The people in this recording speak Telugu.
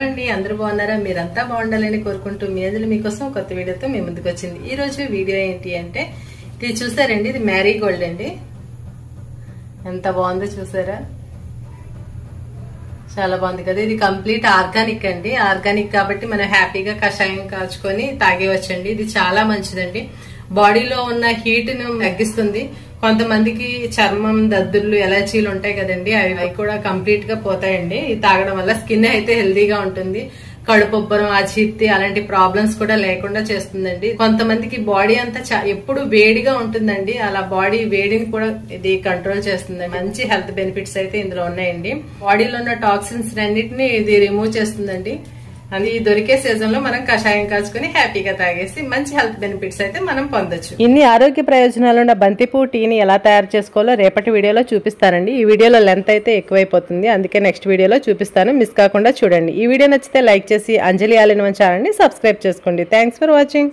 అండి అందరూ బాగున్నారా? మీరంతా బాగుండాలని కోరుకుంటూ మీ అంజలి మీకోసం కొత్త వీడియోతో మీ ముందుకు వచ్చింది. ఈ రోజు వీడియో ఏంటి అంటే ఇది చూసారండి, ఇది మ్యారీగోల్డ్ అండి. ఎంత బాగుందో చూసారా, చాలా బాగుంది కదా. ఇది కంప్లీట్ ఆర్గానిక్ అండి. ఆర్గానిక్ కాబట్టి మనం హ్యాపీగా కషాయం కాచుకొని తాగేవచ్చండి. ఇది చాలా మంచిదండి, బాడీలో ఉన్న హీట్ ను తగ్గిస్తుంది. కొంతమందికి చర్మం దద్దుర్లు ఎలర్జీలు ఉంటాయి కదండి, అవి కూడా కంప్లీట్ గా పోతాయండి. ఇది తాగడం వల్ల స్కిన్ అయితే హెల్దీగా ఉంటుంది. కడుపుబ్బరం, అజీర్తి అలాంటి ప్రాబ్లమ్స్ కూడా లేకుండా చేస్తుందండి. కొంతమందికి బాడీ అంతా ఎప్పుడు వేడిగా ఉంటుందండి, అలా బాడీ వేడిని కూడా ఇది కంట్రోల్ చేస్తుంది. మంచి హెల్త్ బెనిఫిట్స్ అయితే ఇందులో ఉన్నాయండి. బాడీలో ఉన్న టాక్సిన్స్ అన్నిటిని ఇది రిమూవ్ చేస్తుందండి. అది దొరికే సీజన్ లో మనం కషాయం కాచుకుని హ్యాపీగా తాగేసి మంచి హెల్త్ బెనిఫిట్స్ అయితే మనం పొందొచ్చు. ఇన్ని ఆరోగ్య ప్రయోజనాలు ఉన్న బంతిపూ టీని ఎలా తయారు చేసుకోవాలో రేపటి వీడియోలో చూపిస్తానండి. ఈ వీడియోలో లెంత్ అయితే ఎక్కువైపోతుంది, అందుకే నెక్స్ట్ వీడియోలో చూపిస్తాను, మిస్ కాకుండా చూడండి. ఈ వీడియో నచ్చితే లైక్ చేసి అంజలి ఆల్ ఇన్ వన్ ఛానల్ ని సబ్స్క్రైబ్ చేసుకోండి. Thanks for watching.